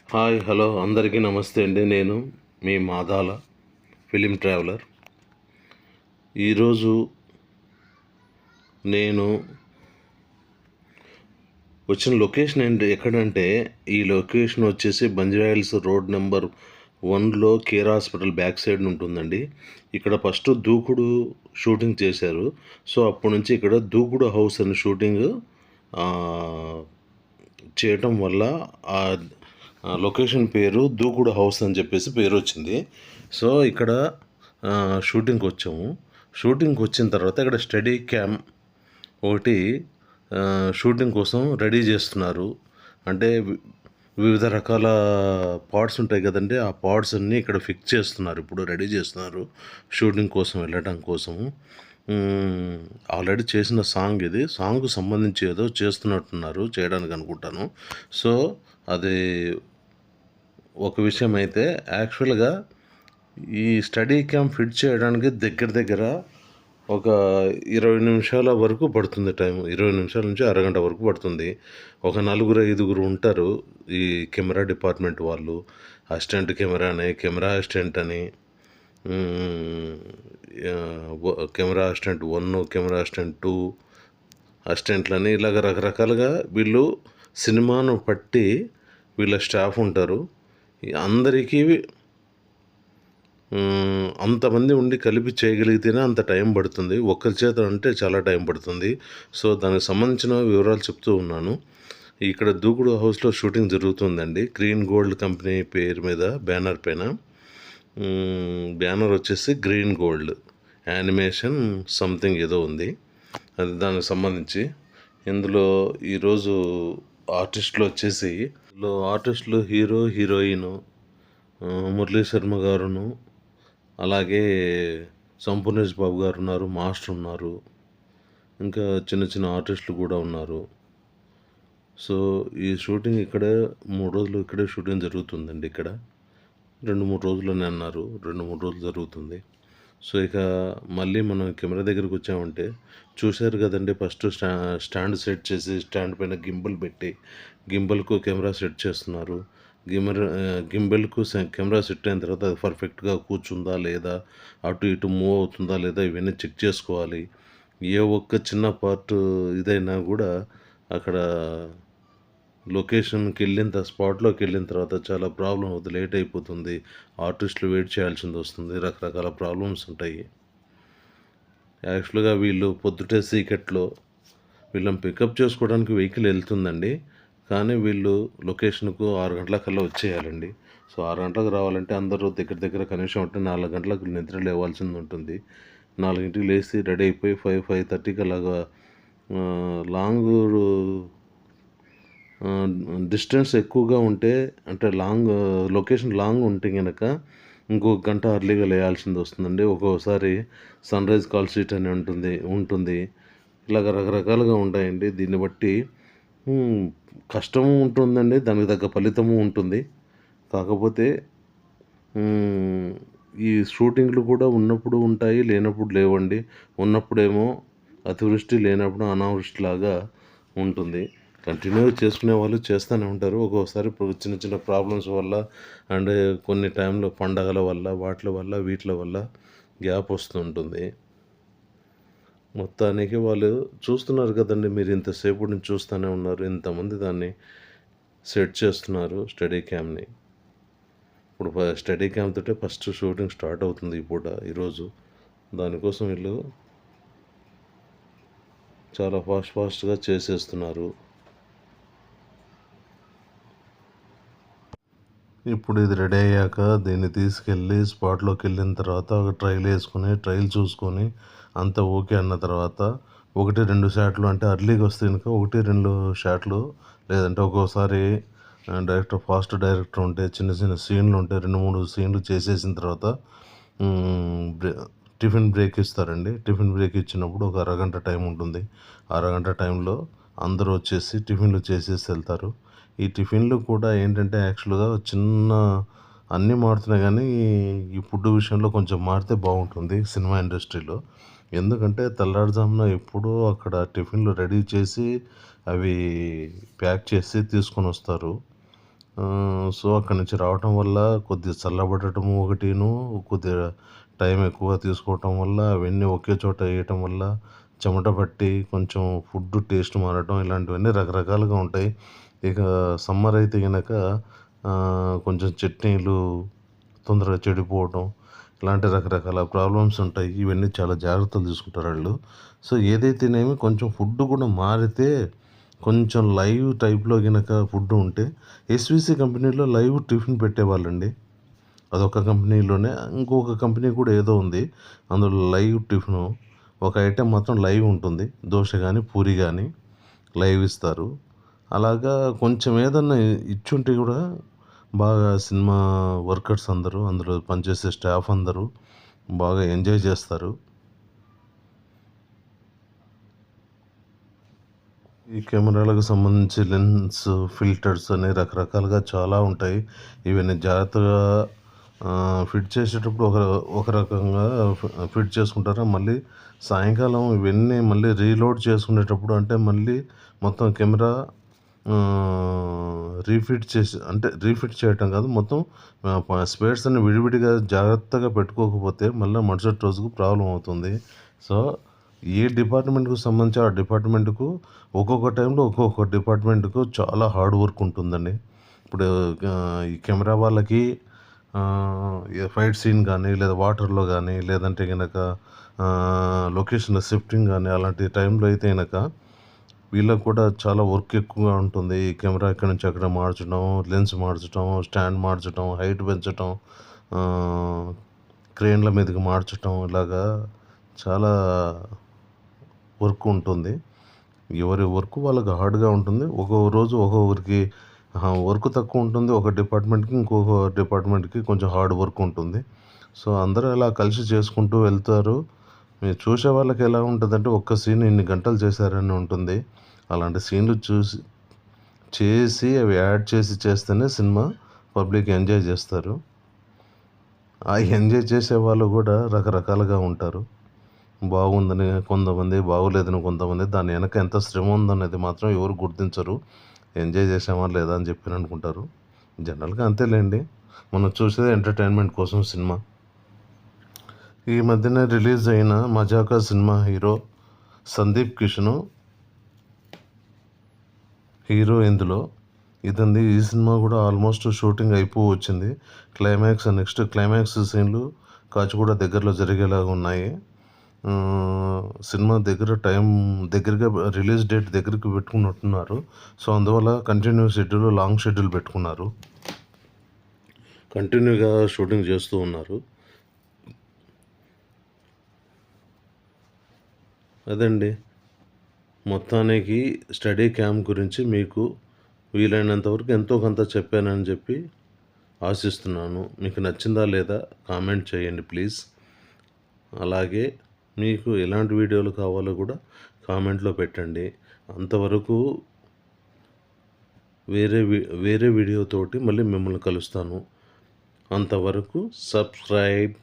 Hi hello అందరికీ నమస్తే అండి. నేను మీ మాదాల ఫిలిం ట్రావెలర్. ఈరోజు నేను వచ్చిన లొకేషన్ ఎక్కడంటే ఈ లొకేషన్ వచ్చేసి బంజారాహిల్స్ రోడ్ నెంబర్ 1లో కేర్ హాస్పిటల్ బ్యాక్ సైడ్ ఉంటుందండి. ఇక్కడ ఫస్ట్ దూకుడు షూటింగ్ చేశారు. సో అప్పటి నుంచి ఇక్కడ దూకుడు హౌస్ అని షూటింగ్ చేయటం వల్ల ఆ లొకేషన్ పేరు దూకుడు హౌస్ అని చెప్పేసి పేరు వచ్చింది. సో ఇక్కడ షూటింగ్కి వచ్చాము. షూటింగ్కి వచ్చిన తర్వాత ఇక్కడ స్టడీ క్యామ్ ఒకటి షూటింగ్ కోసం రెడీ చేస్తున్నారు. అంటే వివిధ రకాల పార్ట్స్ ఉంటాయి కదండి, ఆ పార్ట్స్ అన్నీ ఇక్కడ ఫిక్స్ చేస్తున్నారు, ఇప్పుడు రెడీ చేస్తున్నారు షూటింగ్ కోసం వెళ్ళడం కోసము. ఆల్రెడీ చేసిన సాంగ్ ఇది. సాంగ్కు సంబంధించి ఏదో చేస్తున్నట్టున్నారు, చేయడానికి అనుకుంటాను. సో అది ఒక విషయం. అయితే యాక్చువల్గా ఈ స్టడీ క్యాంప్ ఫిట్ చేయడానికి దగ్గర దగ్గర ఒక 20 నిమిషాల వరకు పడుతుంది టైం. 20 నిమిషాల నుంచి అరగంట వరకు పడుతుంది. ఒక 4-5 ఉంటారు ఈ కెమెరా డిపార్ట్మెంట్ వాళ్ళు. అసిస్టెంట్ కెమెరా అని, కెమెరా అసిస్టెంట్ అని, కెమెరా అసిస్టెంట్ 1, కెమెరా అసిస్టెంట్ 2 అసిస్టెంట్లని, ఇలాగ రకరకాలుగా వీళ్ళు సినిమాను బట్టి వీళ్ళ స్టాఫ్ ఉంటారు. అందరికీ అంతమంది ఉండి కలిపి చేయగలిగితేనే అంత టైం పడుతుంది. ఒక్కరి చేత అంటే చాలా టైం పడుతుంది. సో దానికి సంబంధించిన వివరాలు చెప్తూ ఉన్నాను. ఇక్కడ దూకుడు హౌస్లో షూటింగ్ జరుగుతుందండి. గ్రీన్ గోల్డ్ కంపెనీ పేరు మీద బ్యానర్ పైన. బ్యానర్ వచ్చేసి గ్రీన్ గోల్డ్ యానిమేషన్ సంథింగ్ ఏదో ఉంది, అది దానికి సంబంధించి. ఇందులో ఈరోజు ఆర్టిస్టులు వచ్చేసి ఆర్టిస్టులు హీరో, హీరోయిన్ మురళీ శర్మ గారును, అలాగే సంపూర్ణేష్ బాబు గారు ఉన్నారు, మాస్టర్ ఉన్నారు, ఇంకా చిన్న చిన్న ఆర్టిస్టులు కూడా ఉన్నారు. సో ఈ షూటింగ్ ఇక్కడ 3 రోజులు ఇక్కడే షూటింగ్ జరుగుతుందండి. ఇక్కడ 2-3 రోజులని అన్నారు, 2-3 రోజులు జరుగుతుంది. సో ఇక మళ్ళీ మనం కెమెరా దగ్గరికి వచ్చామంటే చూశారు కదండి, ఫస్ట్ స్టాండ్ సెట్ చేసి స్టాండ్ పైన గింబల్ పెట్టి గింబల్కు కెమెరా సెట్ చేస్తున్నారు. గింబెల్కు కెమెరా సెట్ అయిన తర్వాత అది పర్ఫెక్ట్గా కూర్చుందా లేదా, అటు ఇటు మూవ్ అవుతుందా లేదా, ఇవన్నీ చెక్ చేసుకోవాలి. ఏ ఒక్క చిన్న పార్ట్ ఇదైనా కూడా అక్కడ లొకేషన్కి స్పాట్లోకి వెళ్ళిన తర్వాత చాలా ప్రాబ్లం అవుతుంది, లేట్ అయిపోతుంది, ఆర్టిస్టులు వెయిట్ చేయాల్సింది వస్తుంది, రకరకాల ప్రాబ్లమ్స్ ఉంటాయి. యాక్చువల్గా వీళ్ళు పొద్దుటే సీకెట్లో వీళ్ళని పికప్ చేసుకోవడానికి వెహికల్ వెళ్తుందండి. కానీ వీళ్ళు లొకేషన్కు 6 గంటలకల్లా వచ్చేయాలండి. సో 6 గంటలకు రావాలంటే అందరూ దగ్గర దగ్గర కనీసం అంటే 4 గంటలకు నిద్ర లేవాల్సింది ఉంటుంది. 4ంటికి లేచి రెడీ అయిపోయి 5-5:30కి అలాగా లాంగ్ డిస్టెన్స్ ఎక్కువగా ఉంటే, అంటే లొకేషన్ లాంగ్ ఉంటే కనుక ఇంకొక గంట అర్లీగా లేయాల్సింది వస్తుందండి. ఒక్కోసారి సన్ రైజ్ కాల్ షీట్ అని ఉంటుంది. ఇలాగ రకరకాలుగా ఉంటాయండి. దీన్ని బట్టి కష్టము ఉంటుందండి, దానికి తగ్గ ఫలితము ఉంటుంది. కాకపోతే ఈ షూటింగ్లు కూడా ఉన్నప్పుడు ఉంటాయి, లేనప్పుడు లేవండి. ఉన్నప్పుడేమో అతివృష్టి, లేనప్పుడు అనావృష్టిలాగా ఉంటుంది. కంటిన్యూగా చేసుకునే వాళ్ళు చేస్తూనే ఉంటారు. ఒక్కోసారి చిన్న చిన్న ప్రాబ్లమ్స్ వల్ల అండ్ కొన్ని టైంలో పండగల వల్ల వీటి వల్ల గ్యాప్ వస్తుంటుంది. మొత్తానికి వాళ్ళు చూస్తున్నారు కదండి, మీరు ఇంతసేపు నుంచి చూస్తూనే ఉన్నారు. ఇంతమంది దాన్ని సెట్ చేస్తున్నారు స్టడీ క్యామ్ని. ఇప్పుడు స్టడీ క్యామ్ తోటే ఫస్ట్ షూటింగ్ స్టార్ట్ అవుతుంది ఈరోజు. దానికోసం వీళ్ళు చాలా ఫాస్ట్గా చేసేస్తున్నారు. ఇప్పుడు ఇది రెడీ అయ్యాక దీన్ని తీసుకెళ్ళి స్పాట్లోకి వెళ్ళిన తర్వాత ఒక ట్రైల్ చూసుకొని అంత ఓకే అన్న తర్వాత 1-2 షాట్లు, అంటే అర్లీగా వస్తే కనుక 1-2 షాట్లు, లేదంటే ఒక్కోసారి ఫాస్ట్ డైరెక్టర్ ఉంటే చిన్న చిన్న సీన్లు ఉంటే 2-3 సీన్లు చేసేసిన తర్వాత టిఫిన్ బ్రేక్ ఇస్తారండి. టిఫిన్ బ్రేక్ ఇచ్చినప్పుడు ఒక అరగంట టైం ఉంటుంది. అరగంట టైంలో అందరూ వచ్చేసి టిఫిన్లు చేసేసి వెళ్తారు. ఈ టిఫిన్లు కూడా ఏంటంటే యాక్చువల్గా చిన్న అన్నీ మారుతున్నాయి, కానీ ఈ ఫుడ్ విషయంలో కొంచెం మారితే బాగుంటుంది సినిమా ఇండస్ట్రీలో. ఎందుకంటే తెల్లారుజామున ఎప్పుడూ అక్కడ టిఫిన్లు రెడీ చేసి అవి ప్యాక్ చేసి తీసుకొని వస్తారు. సో అక్కడి నుంచి రావటం వల్ల కొద్దిగా చల్లబడటము ఒకటిను, కొద్దిగా టైం ఎక్కువ తీసుకోవటం వల్ల అవన్నీ ఒకే చోట వేయటం వల్ల చెమట పట్టి కొంచెం ఫుడ్ టేస్ట్ మారటం ఇలాంటివన్నీ రకరకాలుగా ఉంటాయి. ఇక సమ్మర్ అయితే గనక కొంచెం చట్నీలు తొందరగా చెడిపోవటం ఇలాంటి రకరకాల ప్రాబ్లమ్స్ ఉంటాయి. ఇవన్నీ చాలా జాగ్రత్తలు తీసుకుంటారు వాళ్ళు. సో ఏదైతేనేమి కొంచెం ఫుడ్ కూడా మారితే కొంచెం లైవ్ టైప్లో గనక ఫుడ్ ఉంటే ఎస్విసి కంపెనీలో లైవ్ టిఫిన్ పెట్టేవాళ్ళండి. అదొక కంపెనీలోనే ఇంకొక కంపెనీ కూడా ఏదో ఉంది. అందులో లైవ్ టిఫిను ఒక ఐటెం మాత్రం లైవ్ ఉంటుంది. దోశ కానీ పూరి కానీ లైవ్ ఇస్తారు. అలాగా కొంచెం ఏదన్నా ఇచ్చుంటే కూడా బాగా సినిమా వర్కర్స్ అందరూ అందులో పనిచేసే స్టాఫ్ అందరూ బాగా ఎంజాయ్ చేస్తారు. ఈ కెమెరాలకు సంబంధించి లెన్స్ ఫిల్టర్స్ అని రకరకాలుగా చాలా ఉంటాయి. ఇవన్నీ జాగ్రత్తగా ఫిట్ చేసేటప్పుడు ఒక రకంగా ఫిట్ చేసుకుంటారు. మళ్ళీ సాయంకాలం ఇవన్నీ మళ్ళీ రీలోడ్ చేసుకునేటప్పుడు అంటే మళ్ళీ మొత్తం కెమెరా రీఫిట్ చేయటం కాదు, మొత్తం స్పేర్స్ అన్ని విడివిడిగా జాగ్రత్తగా పెట్టుకోకపోతే మళ్ళీ మరుసటి రోజుకు ప్రాబ్లం అవుతుంది. సో ఏ డిపార్ట్మెంట్కు సంబంధించి ఆ డిపార్ట్మెంట్కు ఒక్కొక్క టైంలో ఒక్కొక్క డిపార్ట్మెంట్కు చాలా హార్డ్ వర్క్ ఉంటుందండి. ఇప్పుడు ఈ కెమెరా వాళ్ళకి ఫైట్ సీన్ కానీ లేదా వాటర్లో కానీ లేదంటే కనుక లొకేషన్లో షిఫ్టింగ్ కానీ అలాంటి టైంలో అయితే కనుక వీళ్ళకు కూడా చాలా వర్క్ ఎక్కువగా ఉంటుంది. ఈ కెమెరా ఇక్కడి నుంచి అక్కడ మార్చడం, లెన్స్ మార్చడం, స్టాండ్ మార్చడం, హైట్ పెంచడం, క్రేన్ల మీదకి మార్చడం, ఇలాగా చాలా వర్క్ ఉంటుంది. ఎవరి వర్క్ వాళ్ళకి హార్డ్గా ఉంటుంది. ఒక్కొక్క రోజు ఒక్కొక్కరికి వర్క్ తక్కువ ఉంటుంది. ఒక డిపార్ట్మెంట్కి ఇంకొక డిపార్ట్మెంట్కి కొంచెం హార్డ్ వర్క్ ఉంటుంది. సో అందరూ అలా కలిసి చేసుకుంటూ వెళ్తారు. మీరు చూసే వాళ్ళకి ఎలా ఉంటుందంటే ఒక్క సీన్ ఇన్ని గంటలు చేశారని ఉంటుంది. అలాంటి సీన్లు చేసి అవి యాడ్ చేసి చేస్తేనే సినిమా పబ్లిక్ ఎంజాయ్ చేస్తారు. ఆ ఎంజాయ్ చేసే వాళ్ళు కూడా రకరకాలుగా ఉంటారు. బాగుందని కొంతమంది, బాగోలేదని కొంతమంది, దాని వెనక ఎంత శ్రమ ఉందనేది మాత్రం ఎవరు గుర్తించరు. ఎంజాయ్ చేసామా లేదా అని చెప్పి అనుకుంటారు. జనరల్గా అంతేలేండి. మనం చూసేది ఎంటర్టైన్మెంట్ కోసం సినిమా. ఈ మధ్యన రిలీజ్ అయిన Mazaka cinema hero Sundeep Kishan hero ఇందులో. ఇదండి ఈ సినిమా కూడా ఆల్మోస్ట్ షూటింగ్ వచ్చింది. నెక్స్ట్ క్లైమాక్స్ సీన్లు కాచిగూడ దగ్గరలో జరిగేలాగా ఉన్నాయి. సినిమా దగ్గరగా రిలీజ్ డేట్ దగ్గరికి పెట్టుకున్నట్టున్నారు. సో అందువల్ల లాంగ్ షెడ్యూల్ పెట్టుకున్నారు. కంటిన్యూగా షూటింగ్ చేస్తూ ఉన్నారు. అదండి మొత్తానికి స్టడీ క్యాంప్ గురించి మీకు వీలైనంతవరకు ఎంతో కొంత చెప్పానని చెప్పి ఆశిస్తున్నాను. మీకు నచ్చిందా లేదా కామెంట్ చేయండి ప్లీజ్. అలాగే మీకు ఎలాంటి వీడియోలు కావాలో కూడా కామెంట్లో పెట్టండి. అంతవరకు వేరే వీడియోతోటి మళ్ళీ మిమ్మల్ని కలుస్తాను. అంతవరకు సబ్స్క్రైబ్.